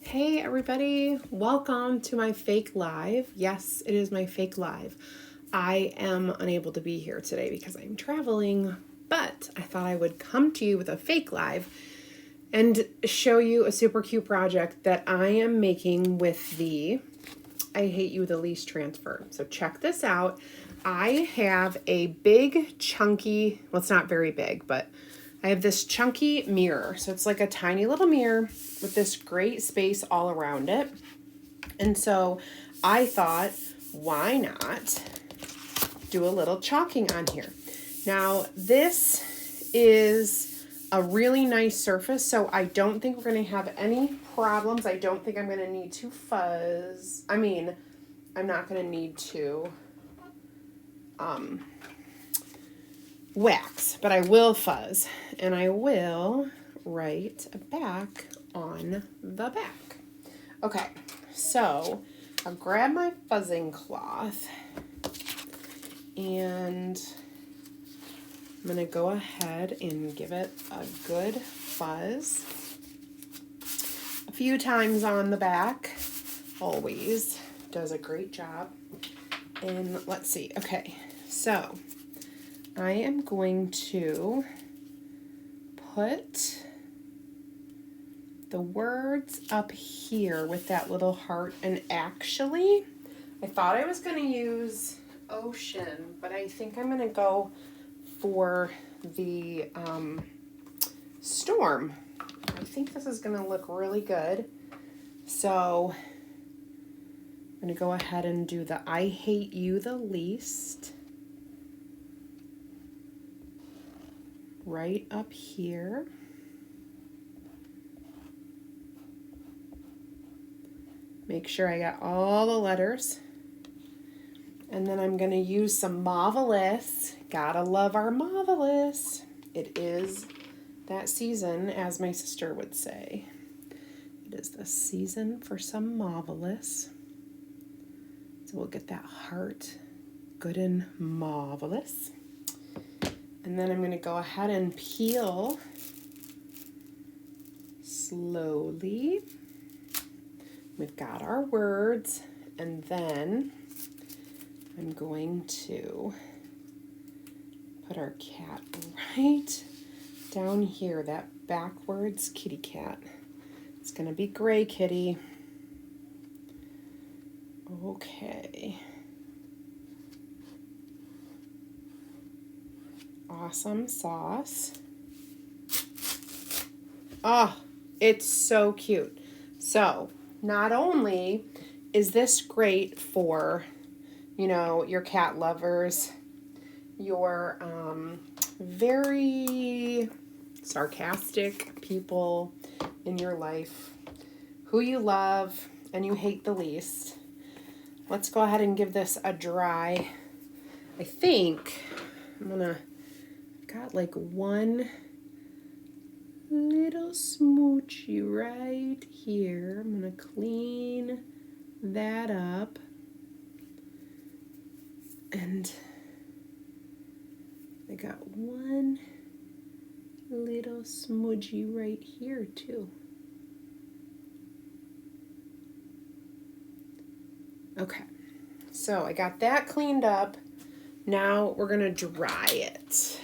Hey everybody, welcome to my fake live. Yes, it is my fake live. I am unable to be here today because I'm traveling, but I thought I would come to you with a fake live and show you a super cute project that I am making with the I Hate You the Least transfer. So check this out. I have a big chunky, well, it's not very big, but I have this chunky mirror. So it's like a tiny little mirror with this great space all around it. And so I thought, why not do a little chalking on here? Now, this is a really nice surface, so I don't think we're going to have any problems. I don't think I'm going to need to fuzz. I mean, I'm not going to need to wax, but I will fuzz, and I will write a back on the back. Okay, so I'll grab my fuzzing cloth, and I'm going to go ahead and give it a good fuzz. A few times on the back, always does a great job. And let's see, okay, so I am going to put the words up here with that little heart. And actually, I thought I was going to use ocean, but I think I'm going to go for the storm. I think this is going to look really good. So I'm going to go ahead and do the I Hate You the Least right up here. Make sure I got all the letters. And then I'm going to use some Marvelous. Gotta love our Marvelous. It is that season, as my sister would say. It is the season for some Marvelous. So we'll get that heart good and marvelous. And then I'm going to go ahead and peel slowly. We've got our words, and then I'm going to put our cat right down here, that backwards kitty cat. It's going to be gray kitty. Okay. Awesome sauce. Oh, it's so cute. So, not only is this great for, you know, your cat lovers, your very sarcastic people in your life, who you love and you hate the least. Let's go ahead and give this a dry. I think I've got like one little smoochy right here. I'm gonna clean that up. And I got one little smudgy right here too. Okay, so I got that cleaned up. Now we're gonna dry it.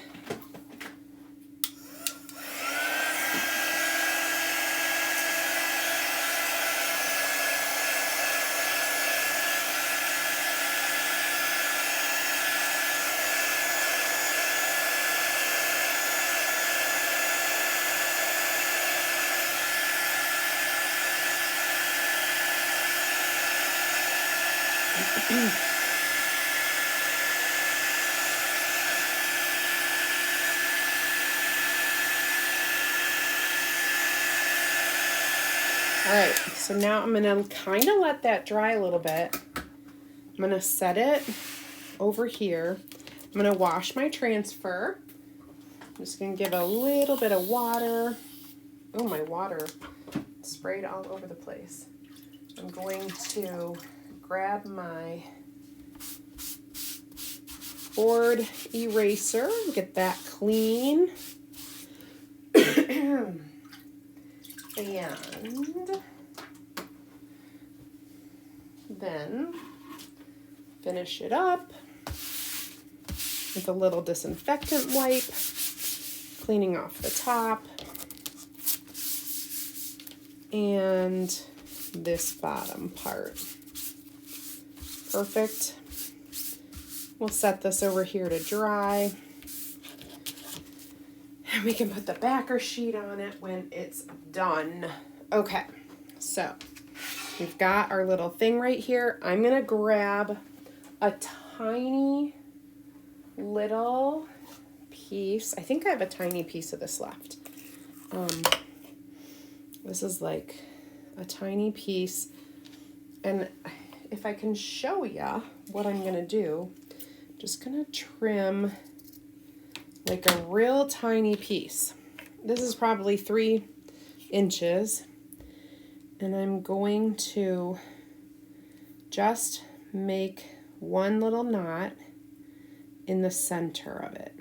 All right, so now I'm going to kind of let that dry a little bit. I'm going to set it over here. I'm going to wash my transfer. I'm just going to give a little bit of water. Oh, my water sprayed all over the place. I'm going to grab my board eraser, get that clean. And then finish it up with a little disinfectant wipe, cleaning off the top and this bottom part. Perfect. We'll set this over here to dry. And we can put the backer sheet on it when it's done. Okay, so we've got our little thing right here. I'm gonna grab a tiny little piece. I think I have a tiny piece of this left. This is like a tiny piece. And if I can show ya what I'm gonna do, just gonna trim like a real tiny piece. This is probably 3 inches. And I'm going to just make one little knot in the center of it.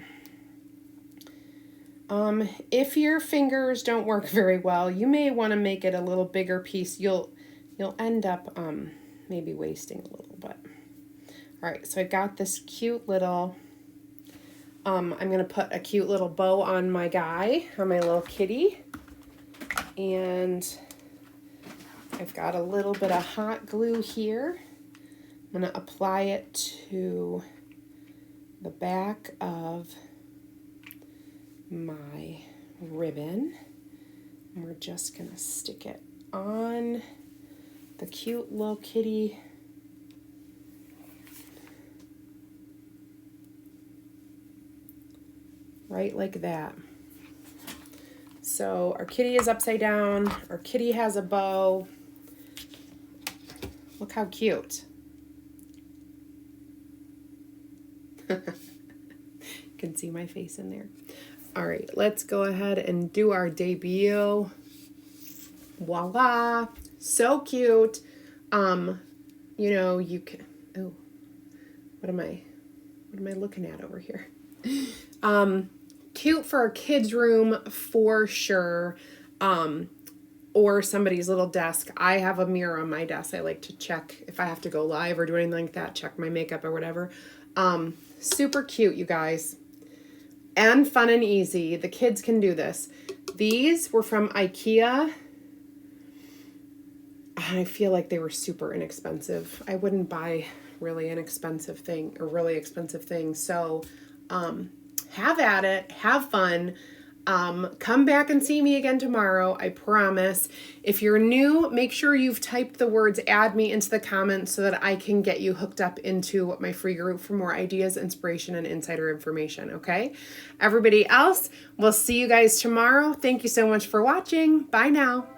If your fingers don't work very well, you may want to make it a little bigger piece. You'll end up maybe wasting a little bit. All right, so I got this cute little, I'm going to put a cute little bow on my guy, on my little kitty. And I've got a little bit of hot glue here. I'm going to apply it to the back of my ribbon. And we're just going to stick it on the cute little kitty. Right like that. So our kitty is upside down. Our kitty has a bow. Look how cute. You can see my face in there. All right, let's go ahead and do our debut. Voila. So cute. You know, you can, oh, what am I looking at over here? Cute for a kid's room for sure. Or somebody's little desk. I have a mirror on my desk. I like to check if I have to go live or do anything like that, check my makeup or whatever. Super cute, you guys. And fun and easy. The kids can do this. These were from IKEA. I feel like they were super inexpensive. I wouldn't buy really inexpensive thing or really expensive things. So, have at it. Have fun. Come back and see me again tomorrow. I promise. If you're new, make sure you've typed the words add me into the comments so that I can get you hooked up into my free group for more ideas, inspiration, and insider information. Okay. Everybody else, we'll see you guys tomorrow. Thank you so much for watching. Bye now.